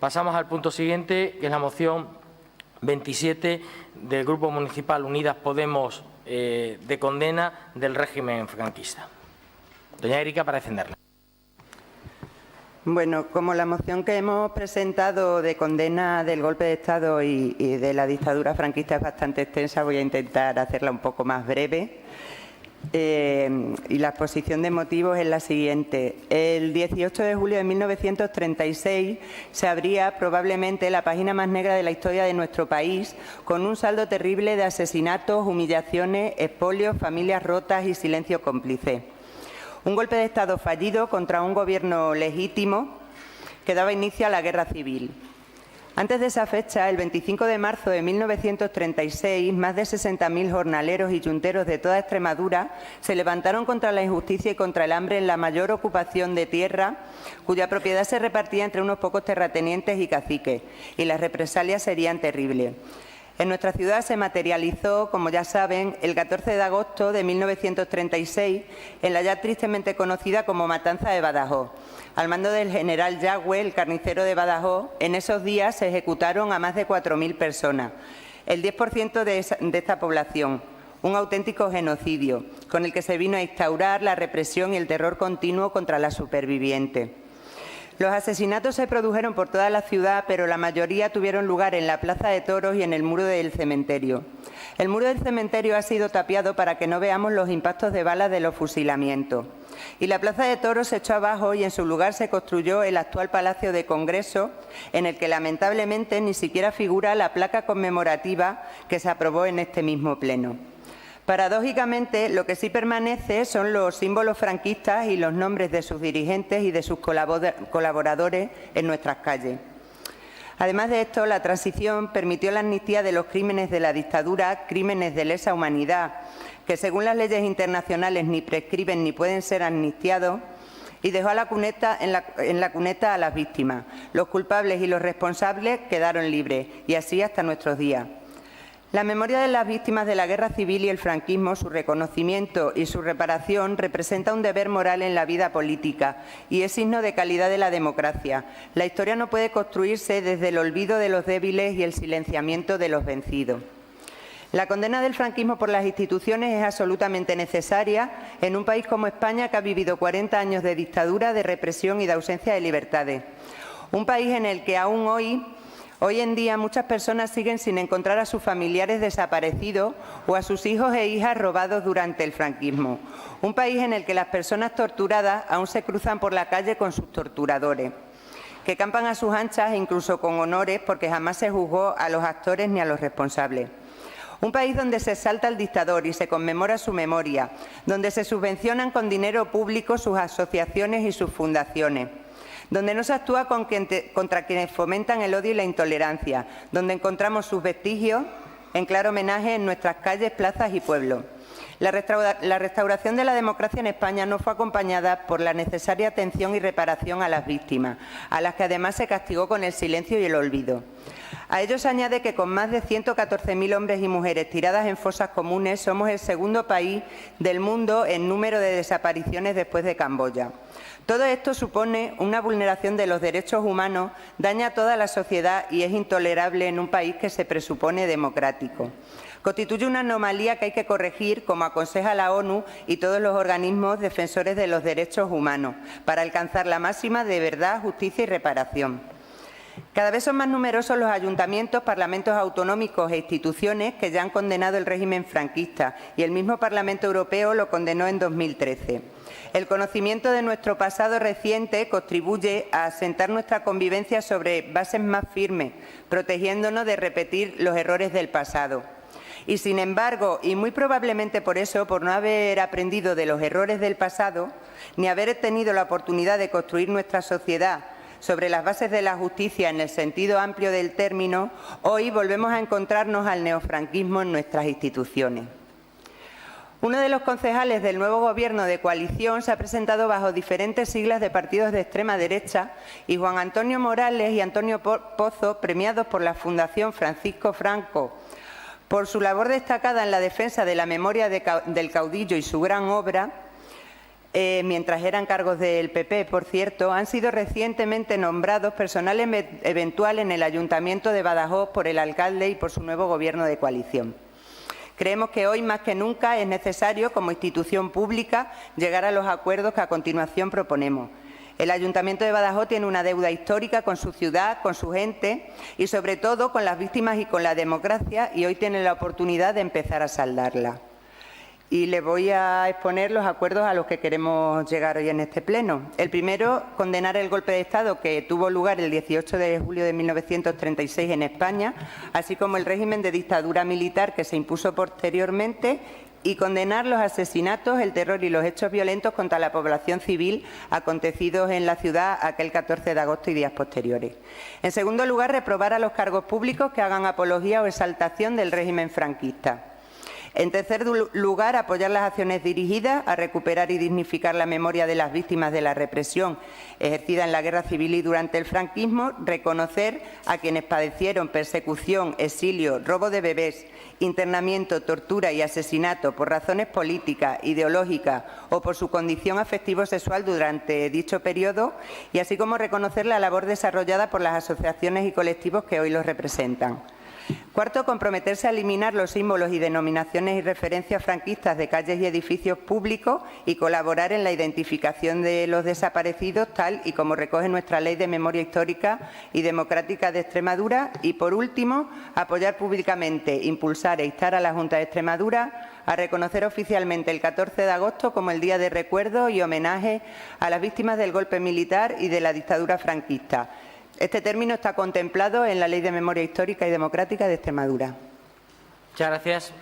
Pasamos al punto siguiente, que es la moción 27 del Grupo Municipal Unidas Podemos de condena del régimen franquista. Doña Erika, para defenderla. Bueno, como la moción que hemos presentado de condena del golpe de Estado y de la dictadura franquista es bastante extensa, voy a intentar hacerla un poco más breve. Y la exposición de motivos es la siguiente. El 18 de julio de 1936 se abría probablemente la página más negra de la historia de nuestro país, con un saldo terrible de asesinatos, humillaciones, expolios, familias rotas y silencio cómplice. Un golpe de Estado fallido contra un gobierno legítimo que daba inicio a la guerra civil. Antes de esa fecha, el 25 de marzo de 1936, más de 60.000 jornaleros y yunteros de toda Extremadura se levantaron contra la injusticia y contra el hambre en la mayor ocupación de tierra, cuya propiedad se repartía entre unos pocos terratenientes y caciques, y las represalias serían terribles. En nuestra ciudad se materializó, como ya saben, el 14 de agosto de 1936 en la ya tristemente conocida como Matanza de Badajoz. Al mando del general Yagüe, el carnicero de Badajoz, en esos días se ejecutaron a más de 4.000 personas, el 10% de esta población. Un auténtico genocidio, con el que se vino a instaurar la represión y el terror continuo contra las supervivientes. Los asesinatos se produjeron por toda la ciudad, pero la mayoría tuvieron lugar en la Plaza de Toros y en el muro del cementerio. El muro del cementerio ha sido tapiado para que no veamos los impactos de balas de los fusilamientos. Y la Plaza de Toros se echó abajo y en su lugar se construyó el actual Palacio de Congreso, en el que lamentablemente ni siquiera figura la placa conmemorativa que se aprobó en este mismo pleno. Paradójicamente, lo que sí permanece son los símbolos franquistas y los nombres de sus dirigentes y de sus colaboradores en nuestras calles. Además de esto, la transición permitió la amnistía de los crímenes de la dictadura, crímenes de lesa humanidad, que según las leyes internacionales ni prescriben ni pueden ser amnistiados, y dejó en la cuneta a las víctimas. Los culpables y los responsables quedaron libres, y así hasta nuestros días. La memoria de las víctimas de la guerra civil y el franquismo, su reconocimiento y su reparación representa un deber moral en la vida política y es signo de calidad de la democracia. La historia no puede construirse desde el olvido de los débiles y el silenciamiento de los vencidos. La condena del franquismo por las instituciones es absolutamente necesaria en un país como España, que ha vivido 40 años de dictadura, de represión y de ausencia de libertades. Un país en el que aún Hoy en día muchas personas siguen sin encontrar a sus familiares desaparecidos o a sus hijos e hijas robados durante el franquismo. Un país en el que las personas torturadas aún se cruzan por la calle con sus torturadores, que campan a sus anchas e incluso con honores porque jamás se juzgó a los actores ni a los responsables. Un país donde se exalta al dictador y se conmemora su memoria, donde se subvencionan con dinero público sus asociaciones y sus fundaciones, donde no se actúa contra quienes fomentan el odio y la intolerancia, donde encontramos sus vestigios en claro homenaje en nuestras calles, plazas y pueblos. La restauración de la democracia en España no fue acompañada por la necesaria atención y reparación a las víctimas, a las que además se castigó con el silencio y el olvido. A ello se añade que con más de 114.000 hombres y mujeres tiradas en fosas comunes somos el segundo país del mundo en número de desapariciones después de Camboya. Todo esto supone una vulneración de los derechos humanos, daña a toda la sociedad y es intolerable en un país que se presupone democrático. Constituye una anomalía que hay que corregir, como aconseja la ONU y todos los organismos defensores de los derechos humanos, para alcanzar la máxima de verdad, justicia y reparación. Cada vez son más numerosos los ayuntamientos, parlamentos autonómicos e instituciones que ya han condenado el régimen franquista y el mismo Parlamento Europeo lo condenó en 2013. El conocimiento de nuestro pasado reciente contribuye a asentar nuestra convivencia sobre bases más firmes, protegiéndonos de repetir los errores del pasado. Y sin embargo, y muy probablemente por eso, por no haber aprendido de los errores del pasado, ni haber tenido la oportunidad de construir nuestra sociedad sobre las bases de la justicia en el sentido amplio del término, hoy volvemos a encontrarnos al neofranquismo en nuestras instituciones. Uno de los concejales del nuevo Gobierno de coalición se ha presentado bajo diferentes siglas de partidos de extrema derecha y Juan Antonio Morales y Antonio Pozo, premiados por la Fundación Francisco Franco por su labor destacada en la defensa de la memoria del caudillo y su gran obra, mientras eran cargos del PP, por cierto, han sido recientemente nombrados personal eventual en el Ayuntamiento de Badajoz por el alcalde y por su nuevo Gobierno de coalición. Creemos que hoy, más que nunca, es necesario, como institución pública, llegar a los acuerdos que a continuación proponemos. El Ayuntamiento de Badajoz tiene una deuda histórica con su ciudad, con su gente y, sobre todo, con las víctimas y con la democracia, y hoy tiene la oportunidad de empezar a saldarla. Y les voy a exponer los acuerdos a los que queremos llegar hoy en este pleno. El primero, condenar el golpe de Estado que tuvo lugar el 18 de julio de 1936 en España, así como el régimen de dictadura militar que se impuso posteriormente, y condenar los asesinatos, el terror y los hechos violentos contra la población civil acontecidos en la ciudad aquel 14 de agosto y días posteriores. En segundo lugar, reprobar a los cargos públicos que hagan apología o exaltación del régimen franquista. En tercer lugar, apoyar las acciones dirigidas a recuperar y dignificar la memoria de las víctimas de la represión ejercida en la guerra civil y durante el franquismo, reconocer a quienes padecieron persecución, exilio, robo de bebés, internamiento, tortura y asesinato por razones políticas, ideológicas o por su condición afectivo-sexual durante dicho periodo, y así como reconocer la labor desarrollada por las asociaciones y colectivos que hoy los representan. Cuarto, comprometerse a eliminar los símbolos y denominaciones y referencias franquistas de calles y edificios públicos y colaborar en la identificación de los desaparecidos, tal y como recoge nuestra Ley de Memoria Histórica y Democrática de Extremadura. Y, por último, apoyar públicamente, impulsar e instar a la Junta de Extremadura a reconocer oficialmente el 14 de agosto como el Día de Recuerdo y Homenaje a las víctimas del golpe militar y de la dictadura franquista. Este término está contemplado en la Ley de Memoria Histórica y Democrática de Extremadura. Muchas gracias.